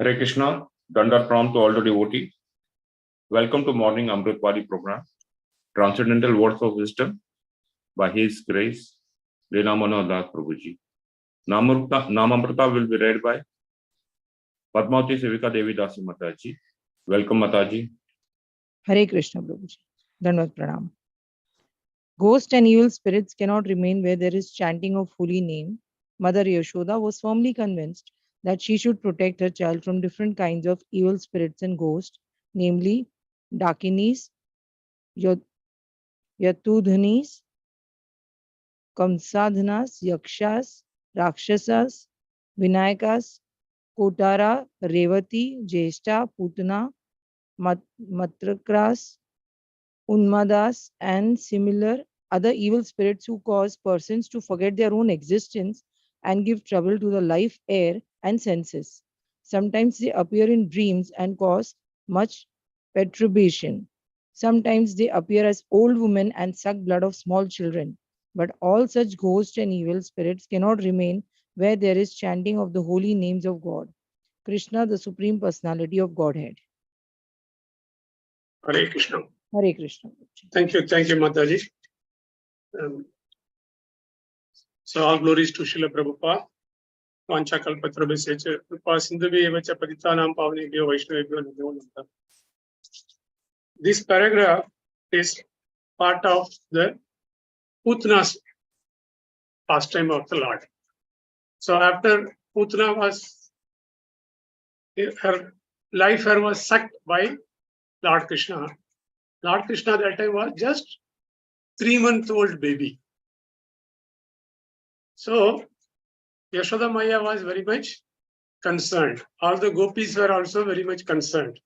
Hare Krishna, Danda Pram to all the devotees. Welcome to Morning Amritwadi program, Transcendental Words of Wisdom by His Grace, Lila Manohara Prabhuji. Namamrita will be read by Padmavati Sevika Devi Dasi Mataji. Welcome, Mataji. Hare Krishna, Prabhuji. Dandavat Pranam. Ghosts and evil spirits cannot remain where there is chanting of holy name. Mother Yashoda was firmly convinced that she should protect her child from different kinds of evil spirits and ghosts, namely Dakinis, Yatudhanis, Kamsadhanas, Yakshas, Rakshasas, Vinayakas, Kotara, Revati, Jeshta, Putana, Matrakras, Unmadas, and similar other evil spirits who cause persons to forget their own existence and give trouble to the life, air, and senses. Sometimes they appear in dreams and cause much perturbation. Sometimes they appear as old women and suck blood of small children. But all such ghosts and evil spirits cannot remain where there is chanting of the holy names of God. Krishna, the Supreme Personality of Godhead. Hare Krishna. Hare Krishna. Thank you, Mataji. So all glories to Srila Prabhupada. Vancha kalpatrabhisya Rupa sindhuvi evacha patitanam pavanebhyo vaishnavebhyo namo namaः. This paragraph is part of the Putana's pastime of the Lord. So after Putana her life was sucked by Lord Krishna. Lord Krishna at that time was just 3-month-old baby. So Yashoda Maya was very much concerned. All the gopis were also very much concerned.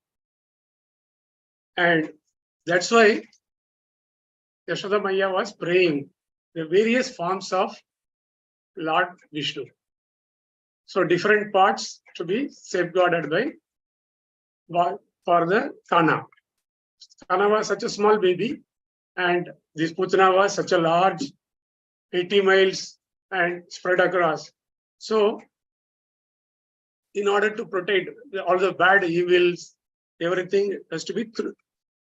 And that's why Yashoda Maya was praying the various forms of Lord Vishnu. So different parts to be safeguarded for the Kana. Kana was such a small baby, and this Putana was such a large, 80 miles and spread across. So, in order to protect all the bad evils, everything has to be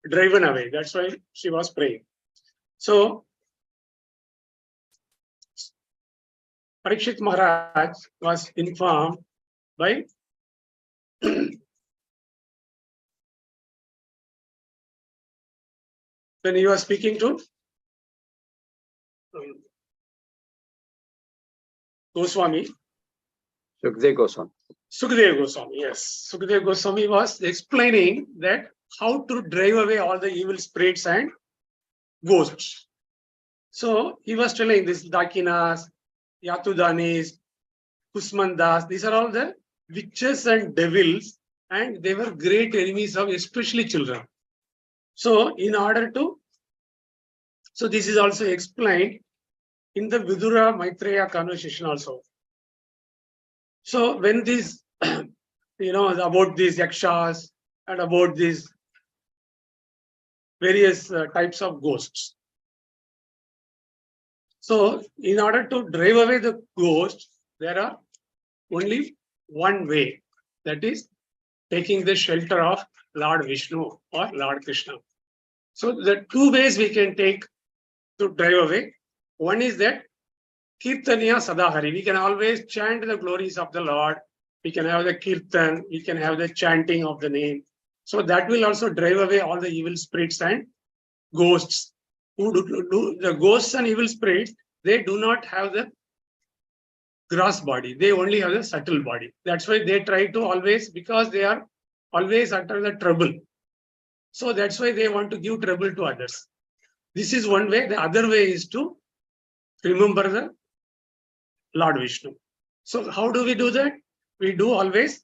driven away. That's why she was praying. So, Parikshit Maharaj was informed by when he was speaking to Goswami. Sukdev Goswami. Sukdev Goswami, yes. Sukdev Goswami was explaining that how to drive away all the evil spirits and ghosts. So he was telling this Dakinas, Yatudanis, Kusmandas, these are all the witches and devils, and they were great enemies of especially children. So in order to, so this is also explained in the Vidura Maitreya conversation also. So when these, about these yakshas and about these various types of ghosts. So in order to drive away the ghosts, there are only one way, that is taking the shelter of Lord Vishnu or Lord Krishna. So the two ways we can take to drive away. One is that Kirtaniya Sadahari. We can always chant the glories of the Lord. We can have the Kirtan. We can have the chanting of the name. So that will also drive away all the evil spirits and ghosts. The ghosts and evil spirits, they do not have the gross body. They only have the subtle body. That's why they try to always, because they are always under the trouble. So that's why they want to give trouble to others. This is one way. The other way is to remember the Lord Vishnu. So how do we do that? We do always,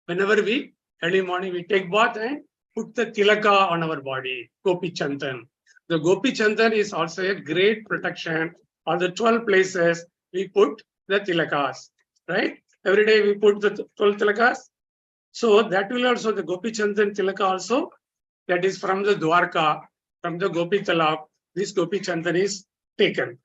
whenever we, early morning, we take bath and put the tilaka on our body, Gopi Chantan. The Gopi Chantan is also a great protection. On the 12 places, we put the tilakas, right? Every day we put the 12 tilakas. So that will also, the Gopi Chantan tilaka also, that is from the Dwarka, from the Gopi Talab, this Gopi Chantan is taken.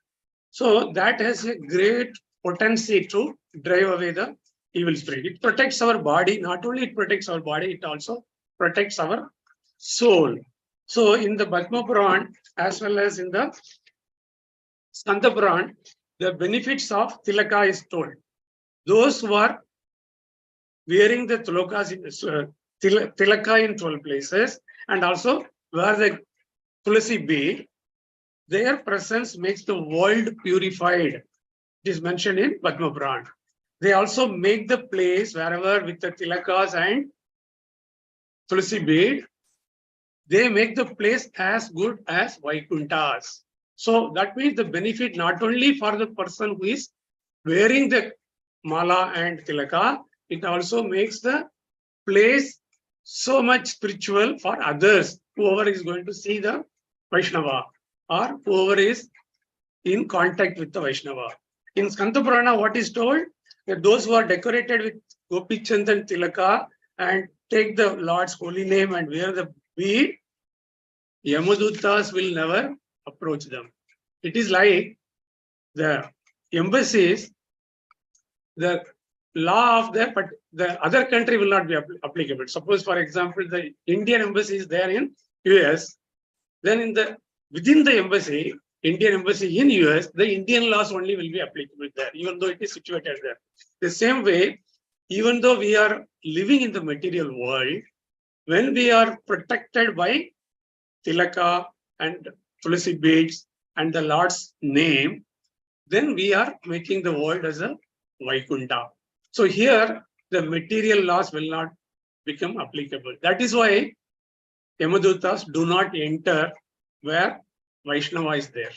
So that has a great potency to drive away the evil spirit. It protects our body. Not only it protects our body, it also protects our soul. So in the Padma Puran as well as in the Skanda Puran, the benefits of Tilaka is told. Those who are wearing the tilaka in 12 places and also wear the tulasi bead, their presence makes the world purified. It is mentioned in Padma Puran. They also make the place wherever with the tilakas and tulasi bead, they make the place as good as Vaikunthas. So that means the benefit not only for the person who is wearing the mala and tilaka, it also makes the place so much spiritual for others, whoever is going to see the Vaishnava or whoever is in contact with the Vaishnava. In Skanda Purana, what is told? That those who are decorated with Gopi Chandan Tilaka and take the Lord's holy name and wear the bead, Yamadutas will never approach them. It is like the embassies, the law of the, but the other country will not be applicable. Suppose, for example, the Indian embassy is there in US, then in the within the embassy, Indian embassy in US, the Indian laws only will be applicable there, even though it is situated there. The same way, even though we are living in the material world, when we are protected by tilaka and tulasi beads and the Lord's name, then we are making the world as a Vaikuntha. So here, the material laws will not become applicable. That is why Yamadutas do not enter where Vaishnava is there.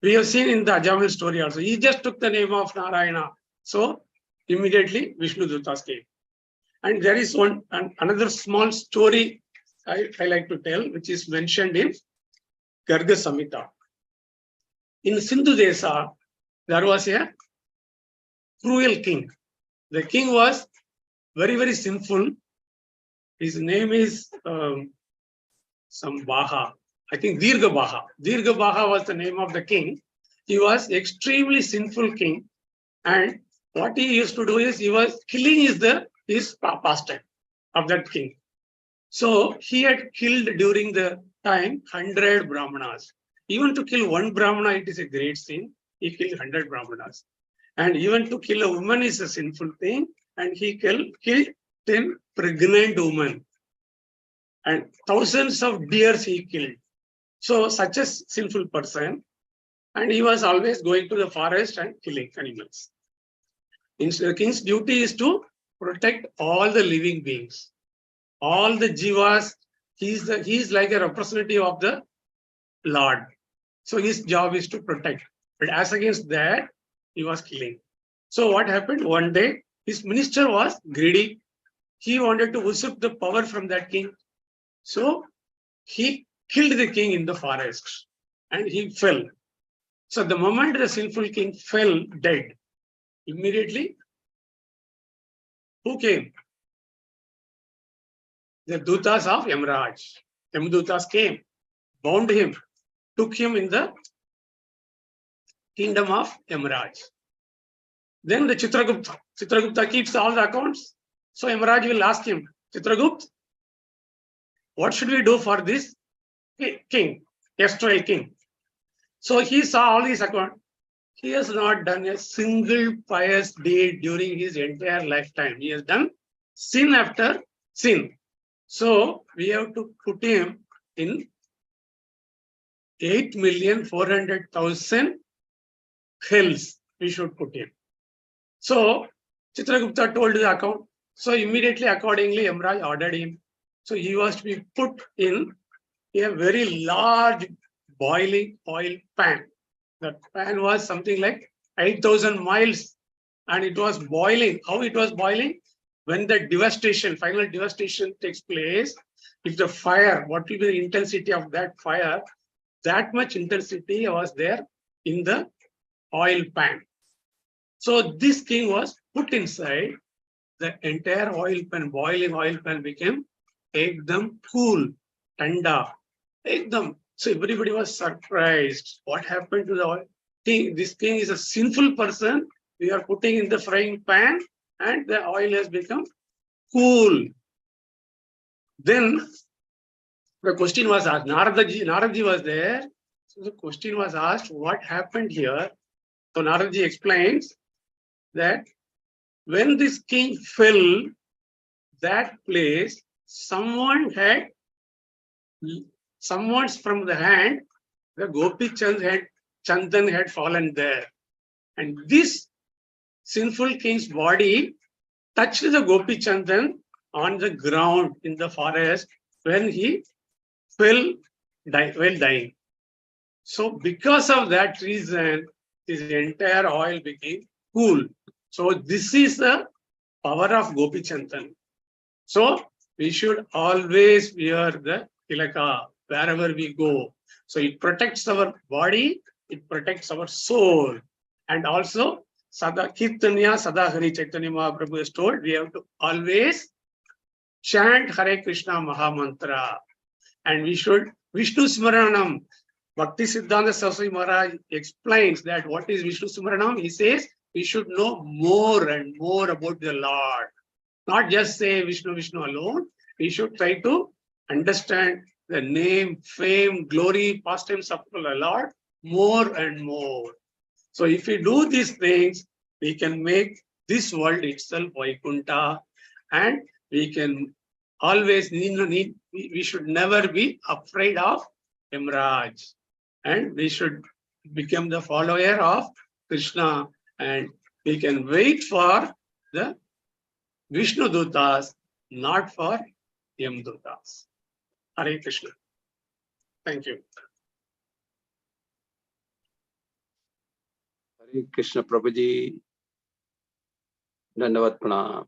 We have seen in the Ajamil story also. He just took the name of Narayana. So immediately Vishnu Dutas came. And there is another small story I like to tell, which is mentioned in Garga Samhita. In Sindhu Desa, there was a cruel king. The king was very, very sinful. His name is some Baha. I think Dirgha Baha. Dirgha Baha was the name of the king. He was extremely sinful king. And what he used to do is he was killing his pastime of that king. So he had killed during the time 100 Brahmanas. Even to kill one Brahmana, it is a great sin. He killed 100 Brahmanas. And even to kill a woman is a sinful thing. And he killed 10 pregnant women. And thousands of deers he killed. So such a sinful person. And he was always going to the forest and killing animals. The king's duty is to protect all the living beings. All the jivas, he is like a representative of the Lord. So his job is to protect. But as against that, he was killing. So what happened? One day, his minister was greedy. He wanted to usurp the power from that king. So he killed the king in the forest and he fell. So the moment the sinful king fell dead, immediately, who came? The Dutas of Yamraj. Yamadutas came, bound him, took him in the kingdom of Yamraj. Then the Chitragupta keeps all the accounts. So Yamraj will ask him, Chitragupta, what should we do for this king, erstwhile king? So he saw all his accounts. He has not done a single pious deed during his entire lifetime. He has done sin after sin. So we have to put him in 8,400,000 hells. We should put him. So Chitragupta told the account. So immediately, accordingly, Yamraj ordered him. So he was to be put in a very large boiling oil pan. That pan was something like 8,000 miles and it was boiling. How it was boiling? When the devastation, final devastation takes place, if the fire, what will be the intensity of that fire? That much intensity was there in the oil pan. So this king was put inside. The entire oil pan, boiling oil pan became ekdam cool, tanda, ekdam. So everybody was surprised. What happened to the king? This king is a sinful person. We are putting in the frying pan and the oil has become cool. Then the question was asked, Naradaji was there. So the question was asked, what happened here? So Naradaji explains that when this king fell, that place, someone's from the hand, the Gopi Chandan had fallen there. And this sinful king's body touched the Gopi Chandan on the ground in the forest when he fell while dying. So because of that reason, his entire oil became cool. So this is the power of Gopi Chandan. So we should always wear the tilaka wherever we go. So it protects our body, it protects our soul. And also, Sada Kirtanya Sada Hari Chaitanya Mahaprabhu has told, we have to always chant Hare Krishna Mahamantra. And we should Vishnu Smaranam. Bhakti Siddhanta Saraswati Maharaj explains that what is Vishnu Smaranam? He says we should know more and more about the Lord. Not just say Vishnu, Vishnu alone. We should try to understand the name, fame, glory, pastimes of the Lord more and more. So if we do these things, we can make this world itself Vaikuntha, and we can always we should never be afraid of Yamraj, and we should become the follower of Krishna, and we can wait for the Vishnu Dutas, not for Yam Dutas. Hare Krishna. Thank you. Hare Krishna Prabhuji. Dandavat Pranam.